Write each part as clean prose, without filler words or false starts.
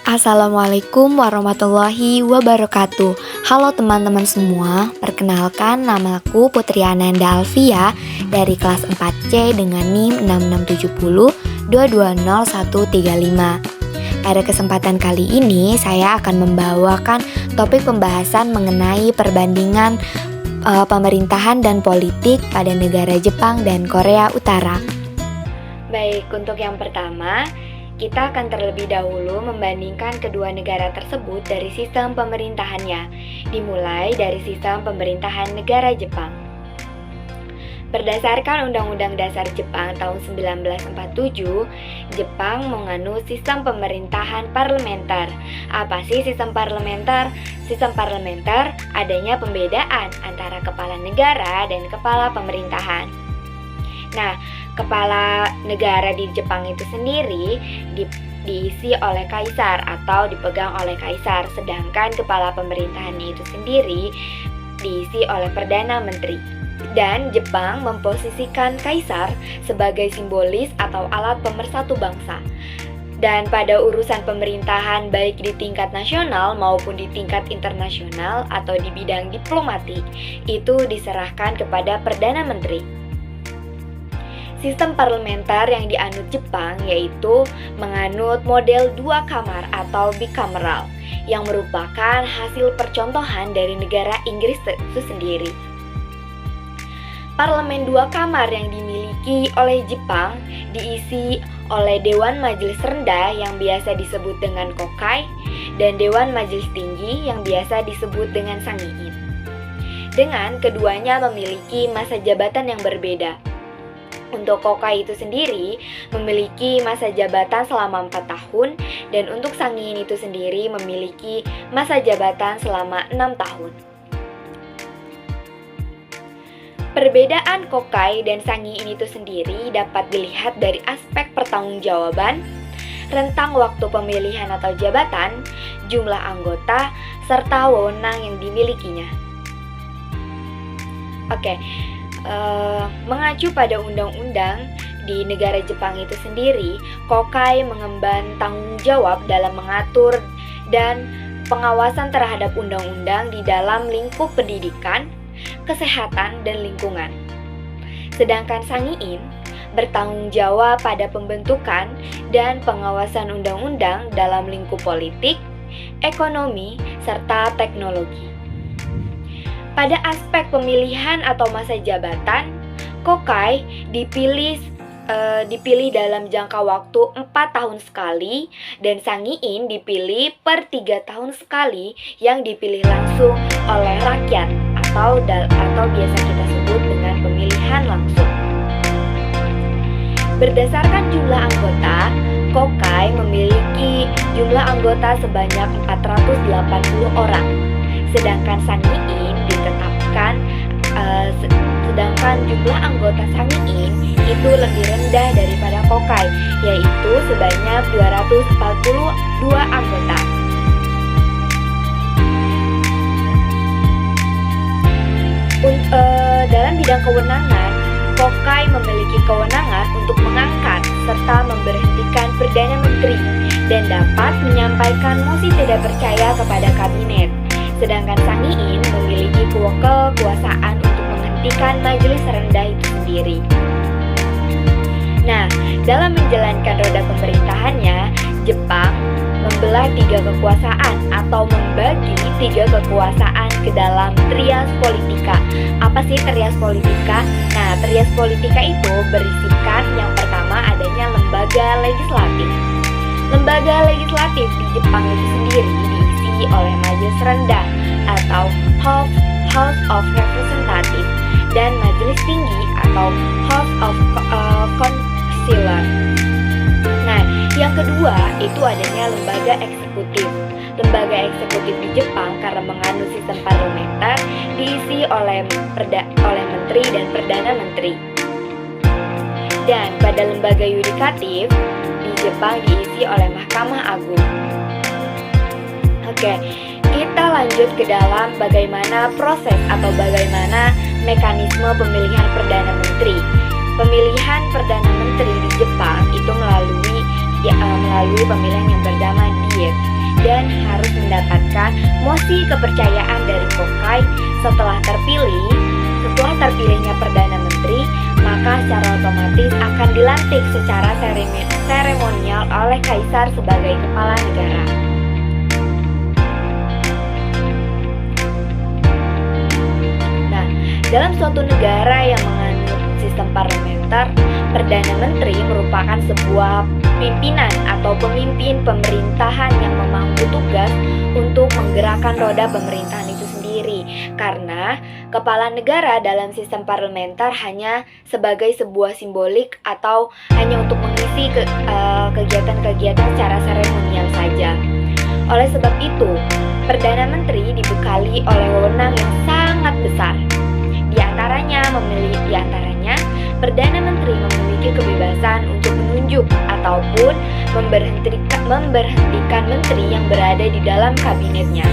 Assalamualaikum warahmatullahi wabarakatuh. Halo teman-teman semua, perkenalkan namaku Putri Ananda Alfia dari kelas 4C dengan NIM 6670220135. Pada kesempatan kali ini saya akan membawakan topik pembahasan mengenai perbandingan pemerintahan dan politik pada negara Jepang dan Korea Utara. Baik, untuk yang pertama, kita akan terlebih dahulu membandingkan kedua negara tersebut dari sistem pemerintahannya, dimulai dari sistem pemerintahan negara Jepang. Berdasarkan Undang-Undang Dasar Jepang tahun 1947, Jepang menganut sistem pemerintahan parlementer. Apa sih sistem parlementer? Sistem parlementer adanya pembedaan antara kepala negara dan kepala pemerintahan. Nah, kepala negara di Jepang itu sendiri diisi oleh kaisar atau dipegang oleh kaisar, sedangkan kepala pemerintahannya itu sendiri diisi oleh perdana menteri. Dan Jepang memposisikan kaisar sebagai simbolis atau alat pemersatu bangsa. Dan pada urusan pemerintahan baik di tingkat nasional maupun di tingkat internasional atau di bidang diplomatik, itu diserahkan kepada perdana menteri. Sistem parlementer yang dianut Jepang yaitu menganut model dua kamar atau bicameral yang merupakan hasil percontohan dari negara Inggris itu sendiri. Parlemen dua kamar yang dimiliki oleh Jepang diisi oleh Dewan Majelis Rendah yang biasa disebut dengan Kokai dan Dewan Majelis Tinggi yang biasa disebut dengan Sangiin. Dengan keduanya memiliki masa jabatan yang berbeda. Untuk Kokai itu sendiri memiliki masa jabatan selama 4 tahun dan untuk Sangiin itu sendiri memiliki masa jabatan selama 6 tahun. Perbedaan Kokai dan Sangiin itu sendiri dapat dilihat dari aspek pertanggungjawaban, rentang waktu pemilihan atau jabatan, jumlah anggota, serta wewenang yang dimilikinya. Mengacu pada undang-undang di negara Jepang itu sendiri, Kokai mengemban tanggung jawab dalam mengatur dan pengawasan terhadap undang-undang di dalam lingkup pendidikan, kesehatan, dan lingkungan. Sedangkan Sangiin bertanggung jawab pada pembentukan dan pengawasan undang-undang dalam lingkup politik, ekonomi, serta teknologi. Pada aspek pemilihan atau masa jabatan, Kokai dipilih dalam jangka waktu 4 tahun sekali dan Sangiin dipilih per 3 tahun sekali yang dipilih langsung oleh rakyat atau biasa kita sebut dengan pemilihan langsung. Berdasarkan jumlah anggota, Kokai memiliki jumlah anggota sebanyak 480 orang, sedangkan Sangiin sedangkan jumlah anggota Sangiin itu lebih rendah daripada Kokai, yaitu sebanyak 242 anggota. Dalam bidang kewenangan, Kokai memiliki kewenangan untuk mengangkat serta memberhentikan perdana menteri dan dapat menyampaikan mosi tidak percaya kepada kabinet. Sedangkan Sangiin memiliki kekuasaan untuk menghentikan majelis rendah itu sendiri. Nah, dalam menjalankan roda pemerintahannya, Jepang membelah 3 kekuasaan atau membagi 3 kekuasaan ke dalam trias politika. Apa sih trias politika? Nah, trias politika itu berisikan yang pertama adanya lembaga legislatif. Lembaga legislatif di Jepang itu sendiri diisi oleh majelis rendah atau House of Representatives dan majelis tinggi atau House of Councilor. Nah, yang kedua itu adanya lembaga eksekutif. Lembaga eksekutif di Jepang karena menganut sistem parlementer diisi oleh menteri dan perdana menteri. Dan pada lembaga yudikatif di Jepang diisi oleh Mahkamah Agung. Kita lanjut ke dalam bagaimana proses atau bagaimana mekanisme pemilihan perdana menteri. Pemilihan perdana menteri di Jepang itu melalui pemilihan yang bernama Diet. dan harus mendapatkan mosi kepercayaan dari Kokai. Setelah terpilihnya Perdana Menteri, maka secara otomatis akan dilantik secara seremonial oleh Kaisar sebagai kepala negara. Nah, dalam suatu negara yang menganut sistem parlementer, Perdana Menteri merupakan sebuah pimpinan atau pemimpin pemerintahan yang memangku tugas untuk menggerakkan roda pemerintahan itu sendiri. Karena kepala negara dalam sistem parlementer hanya sebagai sebuah simbolik atau hanya untuk mengisi kegiatan-kegiatan secara seremonial saja. Oleh sebab itu, Perdana Menteri dibekali oleh wewenang yang sangat besar. Di antaranya, Perdana Menteri memiliki kebebasan untuk menunjuk ataupun memberhentikan menteri yang berada di dalam kabinetnya.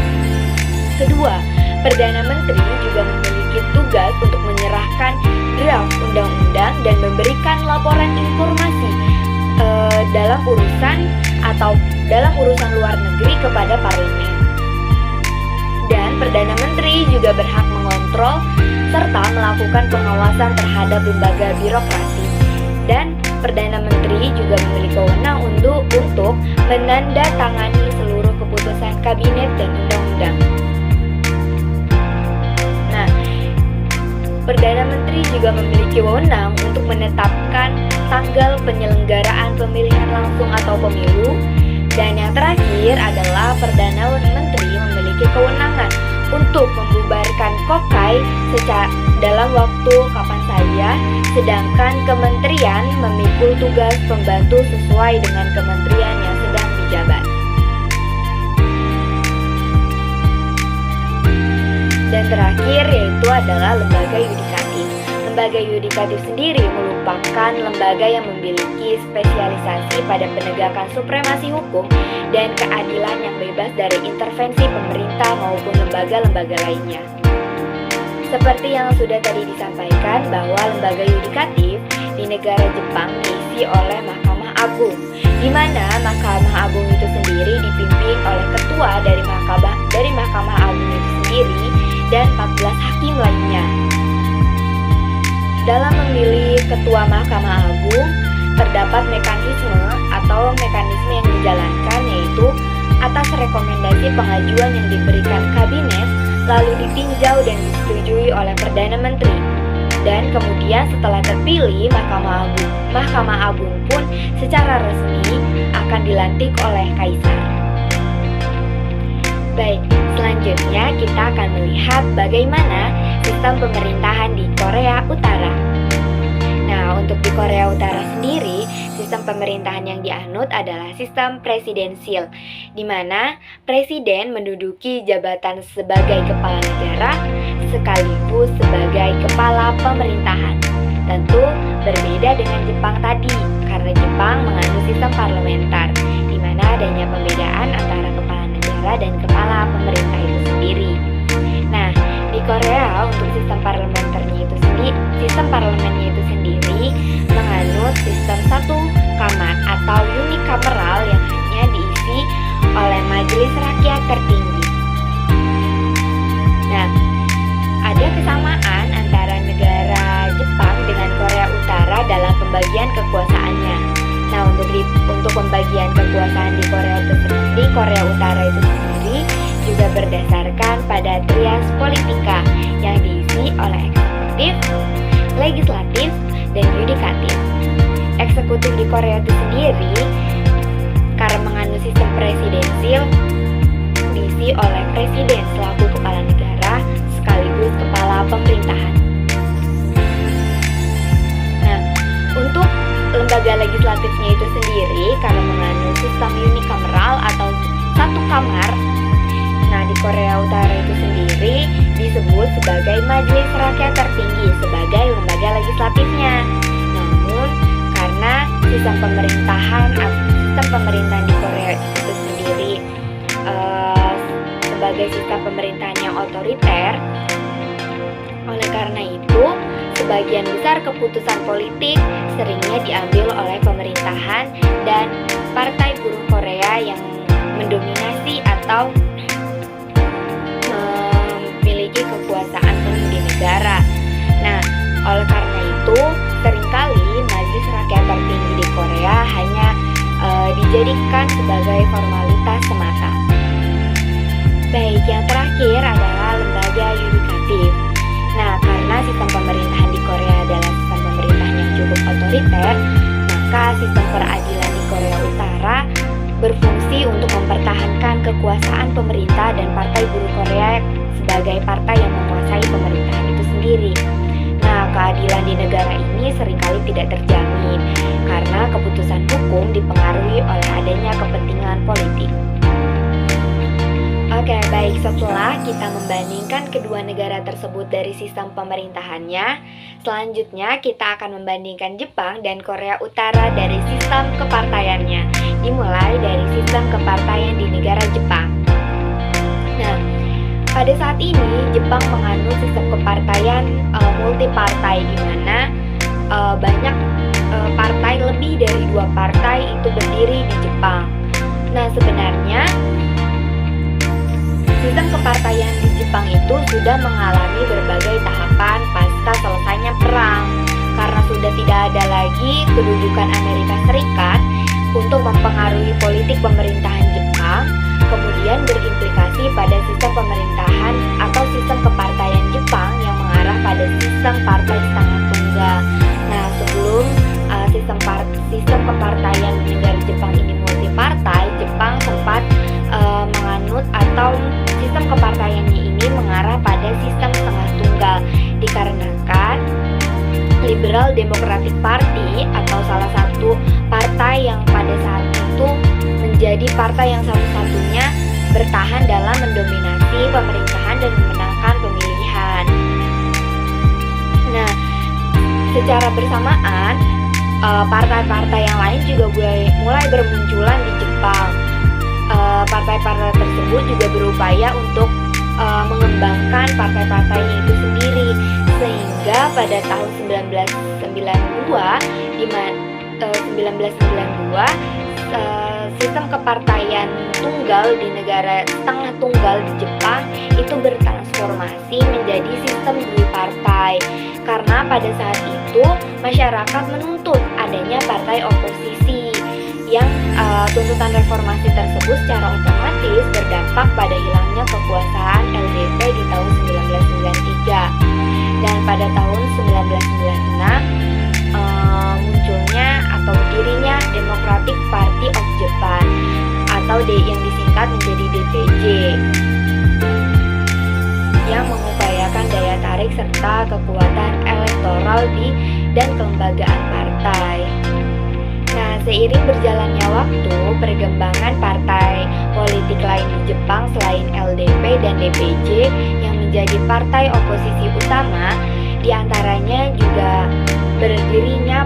Kedua, Perdana Menteri juga memiliki tugas untuk menyerahkan draft undang-undang dan memberikan laporan informasi dalam urusan luar negeri kepada parlemen. Dan Perdana Menteri juga berhak mengontrol serta melakukan pengawasan terhadap lembaga birokrasi. Dan Perdana Menteri juga memiliki wewenang untuk menandatangani seluruh keputusan kabinet dan undang-undang. Nah, Perdana Menteri juga memiliki wewenang untuk menetapkan tanggal penyelenggaraan pemilihan langsung atau pemilu. Dan yang terakhir adalah Perdana Menteri memiliki kewenangan untuk membubarkan Kokai dalam waktu kapan saja, sedangkan kementerian memikul tugas pembantu sesuai dengan kementerian yang sedang dijabat. Dan terakhir yaitu adalah lembaga yudikatif. Lembaga yudikatif sendiri merupakan lembaga yang memiliki spesialisasi pada penegakan supremasi hukum dan keadilan yang bebas dari intervensi pemerintah maupun lembaga-lembaga lainnya. Seperti yang sudah tadi disampaikan bahwa lembaga yudikatif di negara Jepang diisi oleh Mahkamah Agung, di mana Mahkamah Agung itu sendiri dipimpin oleh ketua dari Mahkamah Agung itu sendiri dan 14 hakim lainnya. Dalam memilih ketua Mahkamah Agung, terdapat mekanisme yang dijalankan, yaitu atas rekomendasi pengajuan yang diberikan kabinet, lalu ditinjau dan disetujui oleh Perdana Menteri. Dan kemudian setelah terpilih, Mahkamah Agung pun secara resmi akan dilantik oleh Kaisar. Baik, selanjutnya kita akan melihat bagaimana sistem pemerintahan di Korea Utara. Nah, untuk di Korea Utara sendiri, sistem pemerintahan yang dianut adalah sistem presidensial, di mana presiden menduduki jabatan sebagai kepala negara sekaligus sebagai kepala pemerintahan. Tentu berbeda dengan Jepang tadi, karena Jepang menganut sistem parlementer, di mana adanya pembedaan antara kepala negara dan kepala pemerintah itu sendiri. Nah, di Korea untuk sistem parlemennya itu sendiri menganut sistem satu kamar atau unikameral yang hanya diisi oleh majelis rakyat tertinggi. Nah, ada kesamaan antara negara Jepang dengan Korea Utara dalam pembagian kekuasaannya. Nah, untuk pembagian kekuasaan di Korea Utara itu sendiri juga berdasarkan pada trias politika yang diisi oleh eksekutif, legislatif, dan yudikatif. Eksekutif di Korea itu sendiri karena menganut sistem presidensial diisi oleh presiden selaku kepala negara sekaligus kepala pemerintahan. Nah, untuk lembaga legislatifnya itu sendiri karena menganut sistem unikameral atau satu kamar. Nah, di Korea Utara itu sendiri disebut sebagai Majelis Rakyat Tertinggi sebagai lembaga legislatifnya. Namun, karena sistem pemerintahan di Korea itu sendiri sebagai sistem pemerintahan yang otoriter, oleh karena itu, sebagian besar keputusan politik seringnya diambil oleh pemerintahan dan Partai Buruh Korea yang mendominasi atau memiliki kekuasaan penuh di negara. Nah, oleh karena itu, seringkali Majelis Rakyat tertinggi di Korea hanya dijadikan sebagai formalitas semata. Baik, yang terakhir adalah lembaga yudikatif. Nah, karena sistem pemerintahan di Korea adalah sistem pemerintahan yang cukup otoriter, maka sistem peradilan di Korea Utara berfungsi untuk mempertahankan kekuasaan pemerintah dan Partai Buruh Korea sebagai partai yang menguasai pemerintahan itu sendiri. Nah, keadilan di negara ini seringkali tidak terjamin karena keputusan hukum dipengaruhi oleh adanya kepentingan politik. Oke, baik, setelah kita membandingkan kedua negara tersebut dari sistem pemerintahannya, selanjutnya kita akan membandingkan Jepang dan Korea Utara dari sistem kepartaiannya, dimulai dari sistem kepartaian di negara Jepang. Nah, pada saat ini Jepang menganut sistem kepartaian multipartai, di mana banyak partai, lebih dari 2 partai itu berdiri di Jepang. Nah, sebenarnya sistem kepartaian di Jepang itu sudah mengalami berbagai tahapan pasca selesainya perang, karena sudah tidak ada lagi kedudukan Amerika Serikat untuk mempengaruhi politik pemerintahan Jepang, kemudian berimplikasi pada sistem pemerintahan atau sistem kepartaian Jepang yang mengarah pada sistem partai setengah tunggal. Nah, sebelum sistem kepartaian di negara Jepang ini multipartai, Jepang sempat menganut atau sistem kepartaiannya ini mengarah pada sistem setengah tunggal, dikarenakan Liberal Democratic Party atau salah satu partai yang pada saat itu menjadi partai yang satu-satunya bertahan dalam mendominasi pemerintahan dan memenangkan pemilihan. Nah, secara bersamaan partai-partai yang lain juga mulai bermunculan di Jepang. Partai-partai tersebut juga berupaya untuk mengembangkan partai-partainya itu sendiri, sehingga pada tahun 1992 sistem kepartaian tunggal di negara setengah tunggal di Jepang itu bertransformasi menjadi sistem duipartai, karena pada saat itu masyarakat menuntut adanya partai oposisi yang tuntutan reformasi tersebut secara otomatis berdampak pada hilangnya kekuasaan LDP di tahun 1993. Dan pada tahun 1996 munculnya atau berdirinya Democratic Party of Japan atau yang disingkat menjadi DPJ, yang mengupayakan daya tarik serta kekuatan elektoral dan kelembagaan partai. Nah, seiring berjalannya waktu, perkembangan partai politik lain di Jepang selain LDP dan DPJ yang menjadi partai oposisi utama, diantaranya juga berdirinya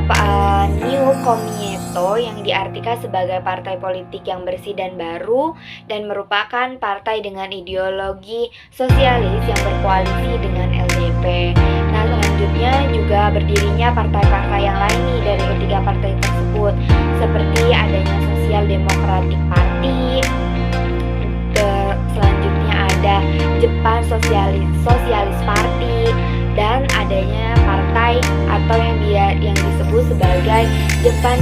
New Komeito yang diartikan sebagai partai politik yang bersih dan baru dan merupakan partai dengan ideologi sosialis yang berkoalisi dengan LDP. Nah, selanjutnya juga berdirinya partai-partai yang lain nih dari ketiga partai tersebut, seperti adanya Social Democratic Party, selanjutnya ada Japan Socialist Party, dan adanya partai atau yang disebut sebagai Japan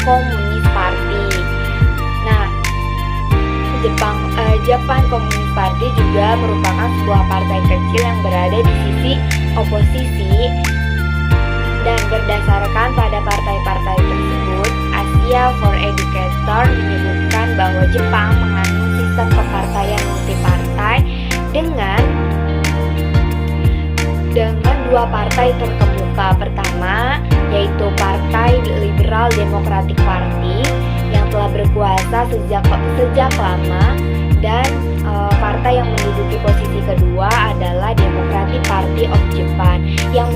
Communist Party. Nah, Japan Communist Party juga merupakan sebuah partai kecil yang berada di sisi oposisi, dan berdasarkan pada partai-partai tersebut, Asia for Educator menyebutkan bahwa Jepang menganut sistem kepartaian multipartai dengan dua partai terkemuka. Pertama, yaitu Partai Liberal Democratic Party yang telah berkuasa sejak lama, dan partai yang menduduki posisi kedua adalah Democratic Party of Japan yang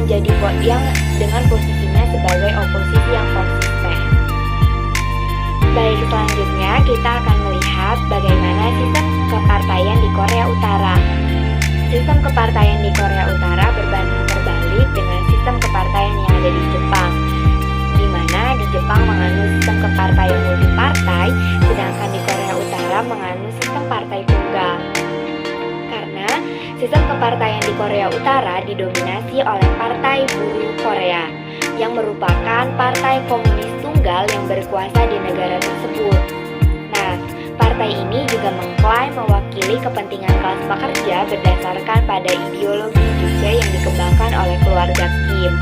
dengan posisinya sebagai oposisi yang konsisten. Baik, selanjutnya kita akan melihat bagaimana sistem kepartaian di Korea Utara. Sistem kepartaian di Korea Utara berbanding terbalik dengan sistem kepartaian yang ada di Jepang, di mana di Jepang menganut sistem kepartaian multipartai, sedangkan di Korea Utara menganut sistem partai Sistem kepartaian di Korea Utara didominasi oleh Partai Buruh Korea, yang merupakan partai komunis tunggal yang berkuasa di negara tersebut. Nah, partai ini juga mengklaim mewakili kepentingan kelas pekerja berdasarkan pada ideologi Juche yang dikembangkan oleh keluarga Kim.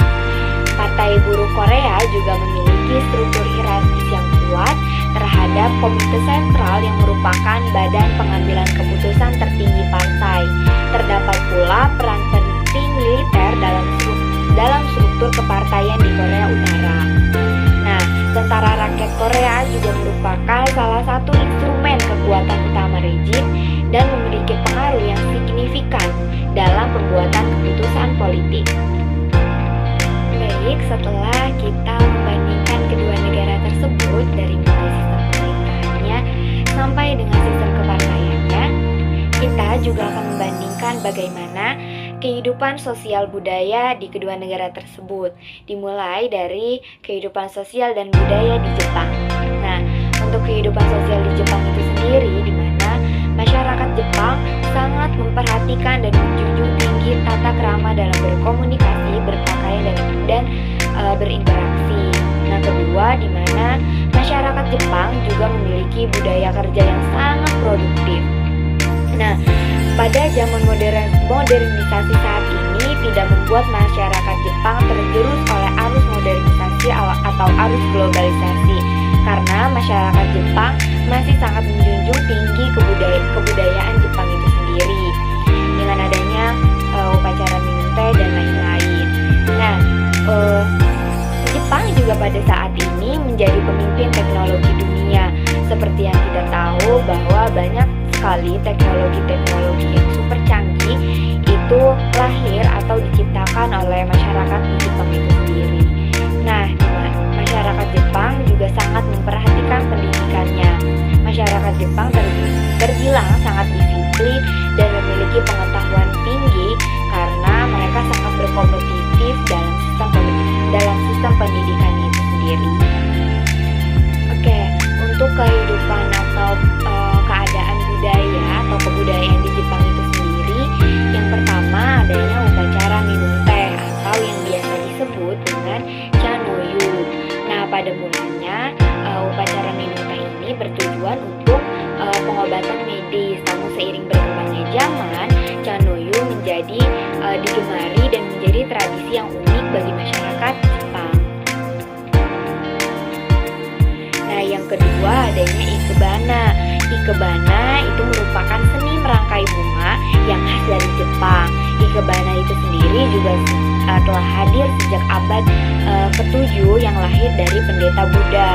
Partai Buruh Korea juga memiliki struktur hierarkis yang kuat terhadap Komite Sentral yang merupakan badan pengambilan keputusan tertinggi partai. Terdapat pula peran penting militer dalam struktur kepartaian di Korea Utara. Nah, Tentara Rakyat Korea juga merupakan salah satu instrumen kekuatan utama rejim dan memiliki pengaruh yang signifikan dalam pembuatan keputusan politik. Baik, setelah kita membandingkan kedua negara tersebut dari mulai sistem pemerintahannya sampai dengan sistem kepartaiannya, kita juga akan membandingkan bagaimana kehidupan sosial budaya di kedua negara tersebut, dimulai dari kehidupan sosial dan budaya di Jepang. Nah, untuk kehidupan sosial di Jepang itu sendiri, di mana masyarakat Jepang sangat memperhatikan dan menjunjung tinggi tata krama dalam berkomunikasi, berpakaian dan berinteraksi. Nah, kedua, di mana masyarakat Jepang juga memiliki budaya kerja yang sangat produktif. Nah, pada zaman modernisasi saat ini tidak membuat masyarakat Jepang tergerus oleh arus modernisasi atau arus globalisasi, karena masyarakat Jepang masih sangat menjunjung tinggi kebudayaan Jepang itu sendiri dengan adanya upacara minum teh dan lain-lain. Nah, Jepang juga pada saat ini menjadi pemimpin teknologi dunia. Seperti yang kita tahu bahwa banyak sekali teknologi-teknologi yang super canggih itu lahir atau diciptakan oleh masyarakat di Jepang itu sendiri. Nah, masyarakat Jepang juga sangat memperhatikan pendidikannya. Masyarakat Jepang terbilang sangat disiplin dan memiliki pengetahuan tinggi karena mereka sangat berkompetitif dalam sistem pendidikan itu sendiri. Oke, untuk kehidupan atau keadaan budaya atau kebudayaan di Jepang itu sendiri, yang pertama adanya upacara minum teh atau yang biasa disebut dengan chanoyu. Nah, pada mulanya upacara minum teh ini bertujuan untuk pengobatan medis. Namun seiring berkembangnya zaman, chanoyu menjadi digemari dan menjadi tradisi yang unik bagi masyarakat Jepang. Nah, yang kedua adanya ikebana. Ikebana itu merupakan seni merangkai bunga yang khas dari Jepang. Ikebana itu sendiri juga telah hadir sejak abad ke-7 yang lahir dari pendeta Buddha.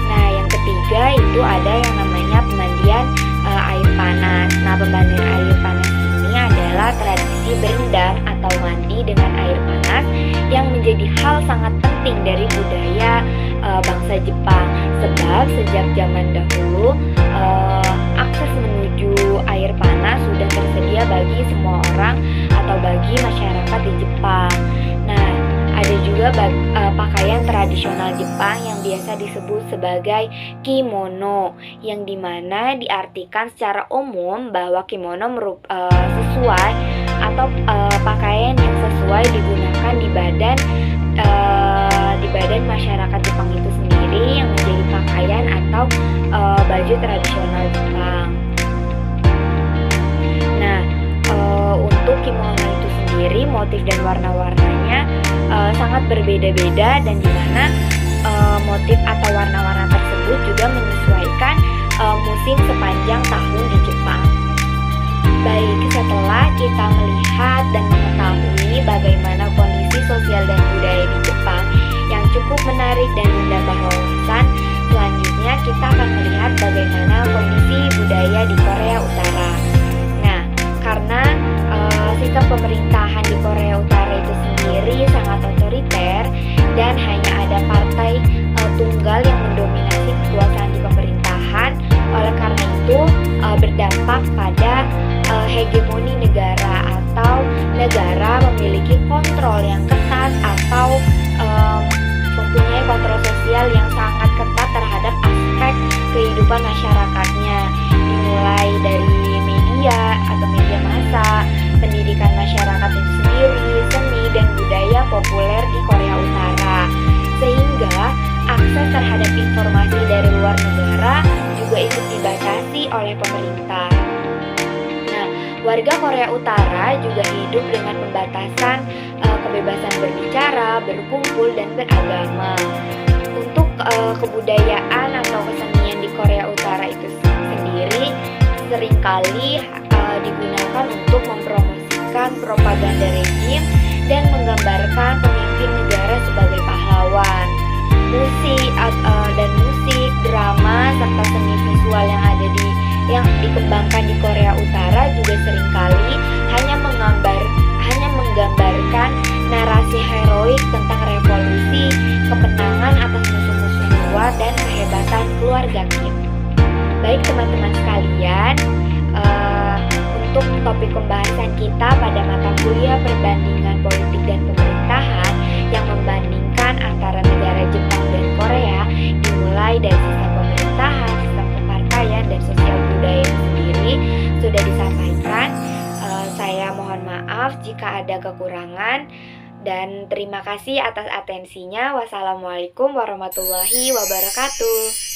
Nah, yang ketiga itu ada yang namanya pemandian air panas. Nah, pemandian air panas ini adalah tradisi berendam atau mandi dengan air panas yang menjadi hal sangat penting dari budaya bangsa Jepang, sebab sejak zaman dahulu akses menuju air panas sudah tersedia bagi semua orang atau bagi masyarakat di Jepang. Nah, ada juga pakaian tradisional Jepang yang biasa disebut sebagai kimono, yang dimana diartikan secara umum bahwa kimono sesuai atau pakaian yang sesuai digunakan di badan masyarakat Jepang itu sendiri, yang menjadi pakaian atau baju tradisional Jepang. Nah, untuk kimono itu sendiri motif dan warna-warnanya sangat berbeda-beda, dan dimana motif atau warna-warna tersebut juga menyesuaikan musim sepanjang tahun di Jepang. Baik, setelah kita melihat dan mengetahui bagaimana kondisi sosial dan budaya di Jepang yang cukup menarik dan menambah wawasan, selanjutnya kita akan melihat bagaimana kondisi budaya di Korea Utara. Nah, karena sistem pemerintahan di Korea Utara itu sendiri sangat otoriter dan hanya ada partai tunggal yang mendominasi kekuasaan di pemerintahan, oleh karena itu berdampak pada hegemoni negara atau negara memiliki kontrol yang ketat atau mempunyai kontrol sosial yang sangat ketat terhadap aspek kehidupan masyarakatnya, dimulai dari media atau media massa, oleh pemerintah. Nah, warga Korea Utara juga hidup dengan pembatasan kebebasan berbicara, berkumpul, dan beragama. Untuk kebudayaan atau kesenian di Korea Utara itu sendiri seringkali digunakan untuk mempromosikan propaganda rejim dan menggambarkan pemimpin negara sebagai pahlawan. Musik, drama, serta seni visual yang dikembangkan di Korea Utara juga seringkali hanya menggambarkan narasi heroik tentang revolusi, kemenangan atas musuh-musuh luar, dan kehebatan keluarga Kim. Baik teman-teman sekalian, untuk topik pembahasan kita pada mata kuliah perbandingan politik dan pemerintahan yang membandingkan antara negara Jepang dan Korea, dimulai dari sistem pemerintahan, sistem kepartaian, dan sosial budaya sendiri sudah disampaikan. Saya mohon maaf jika ada kekurangan dan terima kasih atas atensinya. Wassalamualaikum warahmatullahi wabarakatuh.